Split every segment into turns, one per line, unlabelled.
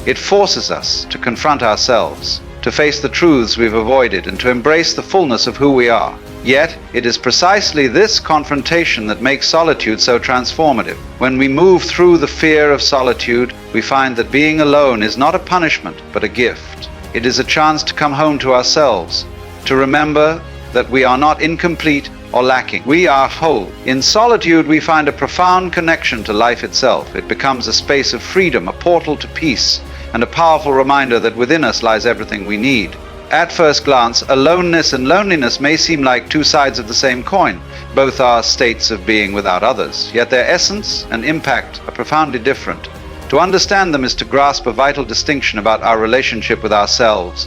It forces us to confront ourselves, to face the truths we've avoided, and to embrace the fullness of who we are. Yet, it is precisely this confrontation that makes solitude so transformative. When we move through the fear of solitude, we find that being alone is not a punishment, but a gift. It is a chance to come home to ourselves, to remember that we are not incomplete or lacking. We are whole. In solitude, we find a profound connection to life itself. It becomes a space of freedom, a portal to peace, and a powerful reminder that within us lies everything we need. At first glance, aloneness and loneliness may seem like two sides of the same coin. Both are states of being without others, yet their essence and impact are profoundly different. To understand them is to grasp a vital distinction about our relationship with ourselves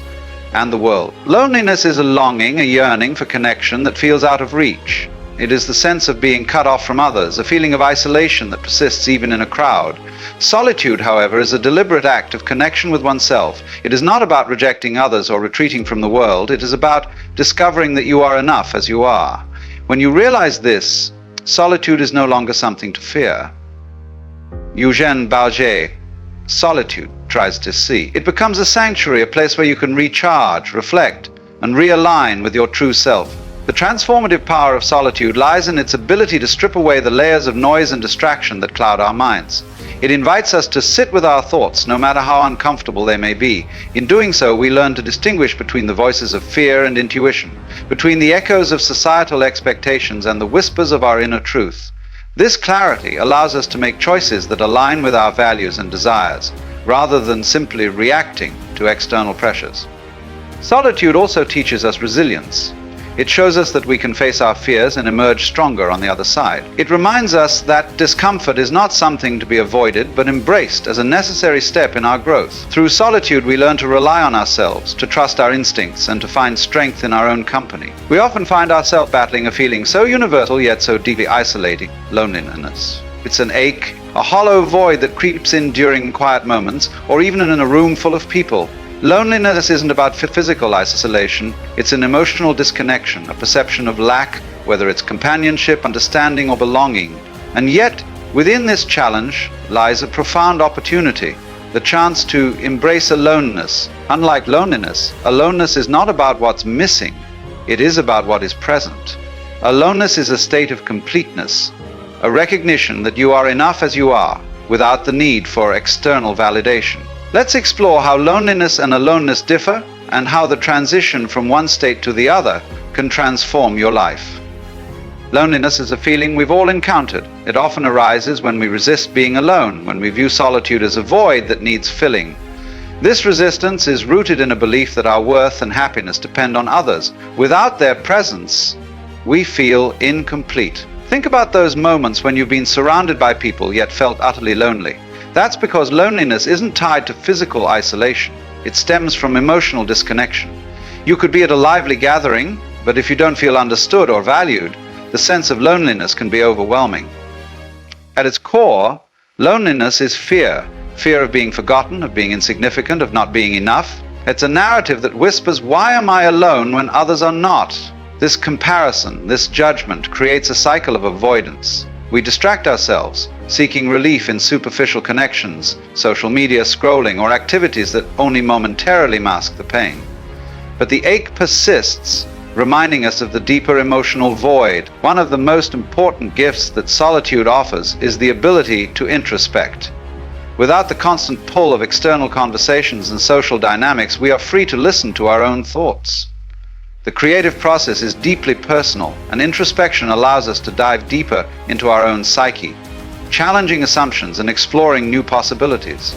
and the world. Loneliness is a longing, a yearning for connection that feels out of reach. It is the sense of being cut off from others, a feeling of isolation that persists even in a crowd. Solitude, however, is a deliberate act of connection with oneself. It is not about rejecting others or retreating from the world. It is about discovering that you are enough as you are. When you realize this, solitude is no longer something to fear. Eugène Bauget, Solitude, tries to see. It becomes a sanctuary, a place where you can recharge, reflect, and realign with your true self. The transformative power of solitude lies in its ability to strip away the layers of noise and distraction that cloud our minds. It invites us to sit with our thoughts, no matter how uncomfortable they may be. In doing so, we learn to distinguish between the voices of fear and intuition, between the echoes of societal expectations and the whispers of our inner truth. This clarity allows us to make choices that align with our values and desires, rather than simply reacting to external pressures. Solitude also teaches us resilience. It shows us that we can face our fears and emerge stronger on the other side. It reminds us that discomfort is not something to be avoided, but embraced as a necessary step in our growth. Through solitude, we learn to rely on ourselves, to trust our instincts, and to find strength in our own company. We often find ourselves battling a feeling so universal yet so deeply isolating: loneliness. It's an ache, a hollow void that creeps in during quiet moments, or even in a room full of people. Loneliness isn't about physical isolation, it's an emotional disconnection, a perception of lack, whether it's companionship, understanding, or belonging. And yet, within this challenge lies a profound opportunity, the chance to embrace aloneness. Unlike loneliness, aloneness is not about what's missing, it is about what is present. Aloneness is a state of completeness, a recognition that you are enough as you are, without the need for external validation. Let's explore how loneliness and aloneness differ, and how the transition from one state to the other can transform your life. Loneliness is a feeling we've all encountered. It often arises when we resist being alone, when we view solitude as a void that needs filling. This resistance is rooted in a belief that our worth and happiness depend on others. Without their presence, we feel incomplete. Think about those moments when you've been surrounded by people yet felt utterly lonely. That's because loneliness isn't tied to physical isolation. It stems from emotional disconnection. You could be at a lively gathering, but if you don't feel understood or valued, the sense of loneliness can be overwhelming. At its core, loneliness is fear. Fear of being forgotten, of being insignificant, of not being enough. It's a narrative that whispers, "Why am I alone when others are not?" This comparison, this judgment, creates a cycle of avoidance. We distract ourselves, seeking relief in superficial connections, social media scrolling, or activities that only momentarily mask the pain. But the ache persists, reminding us of the deeper emotional void. One of the most important gifts that solitude offers is the ability to introspect. Without the constant pull of external conversations and social dynamics, we are free to listen to our own thoughts. The creative process is deeply personal, and introspection allows us to dive deeper into our own psyche, challenging assumptions and exploring new possibilities.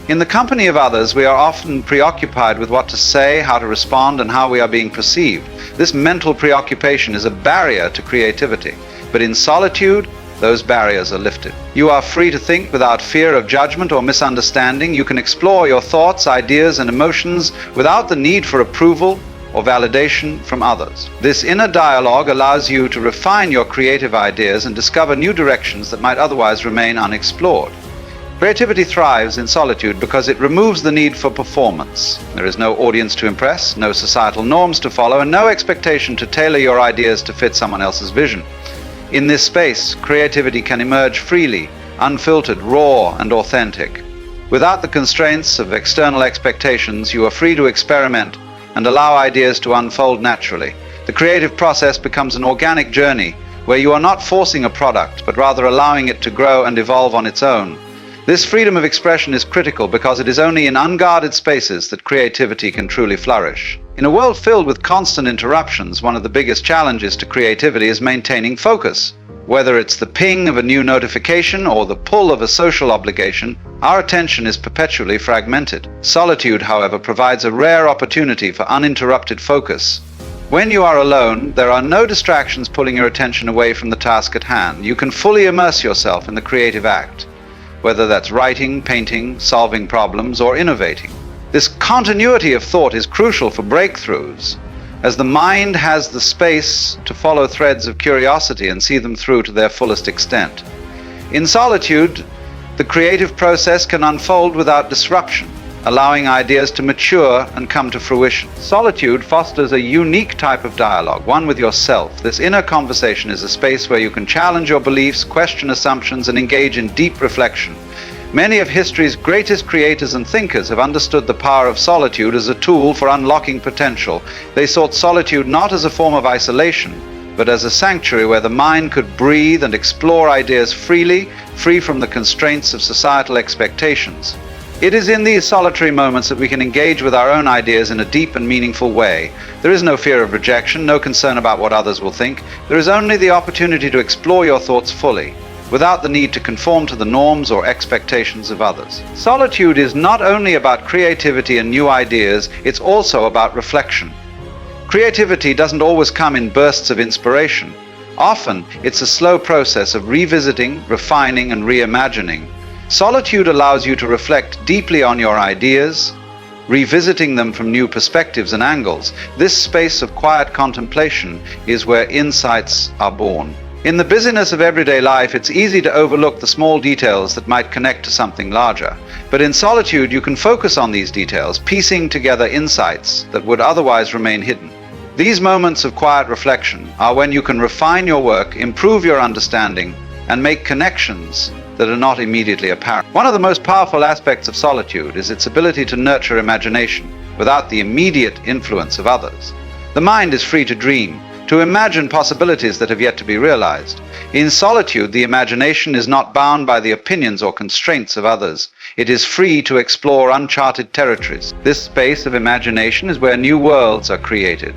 In the company of others, we are often preoccupied with what to say, how to respond, and how we are being perceived. This mental preoccupation is a barrier to creativity, but in solitude, those barriers are lifted. You are free to think without fear of judgment or misunderstanding. You can explore your thoughts, ideas, and emotions without the need for approval or validation from others. This inner dialogue allows you to refine your creative ideas and discover new directions that might otherwise remain unexplored. Creativity thrives in solitude because it removes the need for performance. There is no audience to impress, no societal norms to follow, and no expectation to tailor your ideas to fit someone else's vision. In this space, creativity can emerge freely, unfiltered, raw, and authentic. Without the constraints of external expectations, you are free to experiment and allow ideas to unfold naturally. The creative process becomes an organic journey where you are not forcing a product, but rather allowing it to grow and evolve on its own. This freedom of expression is critical because it is only in unguarded spaces that creativity can truly flourish. In a world filled with constant interruptions, one of the biggest challenges to creativity is maintaining focus. Whether it's the ping of a new notification or the pull of a social obligation, our attention is perpetually fragmented. Solitude, however, provides a rare opportunity for uninterrupted focus. When you are alone, there are no distractions pulling your attention away from the task at hand. You can fully immerse yourself in the creative act, whether that's writing, painting, solving problems, or innovating. This continuity of thought is crucial for breakthroughs, as the mind has the space to follow threads of curiosity and see them through to their fullest extent. In solitude, the creative process can unfold without disruption, allowing ideas to mature and come to fruition. Solitude fosters a unique type of dialogue, one with yourself. This inner conversation is a space where you can challenge your beliefs, question assumptions, and engage in deep reflection. Many of history's greatest creators and thinkers have understood the power of solitude as a tool for unlocking potential. They sought solitude not as a form of isolation, but as a sanctuary where the mind could breathe and explore ideas freely, free from the constraints of societal expectations. It is in these solitary moments that we can engage with our own ideas in a deep and meaningful way. There is no fear of rejection, no concern about what others will think. There is only the opportunity to explore your thoughts fully, without the need to conform to the norms or expectations of others. Solitude is not only about creativity and new ideas, it's also about reflection. Creativity doesn't always come in bursts of inspiration. Often, it's a slow process of revisiting, refining, and reimagining. Solitude allows you to reflect deeply on your ideas, revisiting them from new perspectives and angles. This space of quiet contemplation is where insights are born. In the busyness of everyday life, it's easy to overlook the small details that might connect to something larger. But in solitude, you can focus on these details, piecing together insights that would otherwise remain hidden. These moments of quiet reflection are when you can refine your work, improve your understanding, and make connections that are not immediately apparent. One of the most powerful aspects of solitude is its ability to nurture imagination without the immediate influence of others. The mind is free to dream, to imagine possibilities that have yet to be realized. In solitude, the imagination is not bound by the opinions or constraints of others. It is free to explore uncharted territories. This space of imagination is where new worlds are created.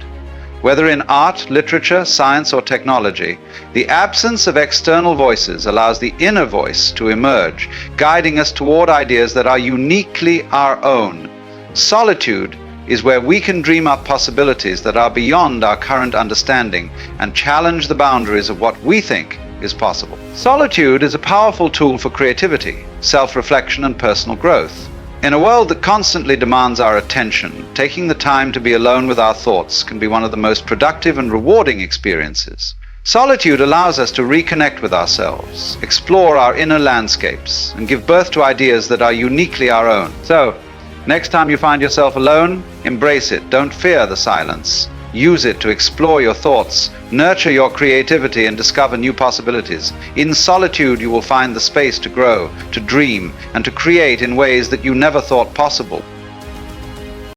Whether in art, literature, science, or technology, the absence of external voices allows the inner voice to emerge, guiding us toward ideas that are uniquely our own. Solitude is where we can dream up possibilities that are beyond our current understanding and challenge the boundaries of what we think is possible. Solitude is a powerful tool for creativity, self-reflection, and personal growth. In a world that constantly demands our attention, taking the time to be alone with our thoughts can be one of the most productive and rewarding experiences. Solitude allows us to reconnect with ourselves, explore our inner landscapes, and give birth to ideas that are uniquely our own. So, next time you find yourself alone, embrace it. Don't fear the silence. Use it to explore your thoughts, nurture your creativity, and discover new possibilities. In solitude, you will find the space to grow, to dream, and to create in ways that you never thought possible.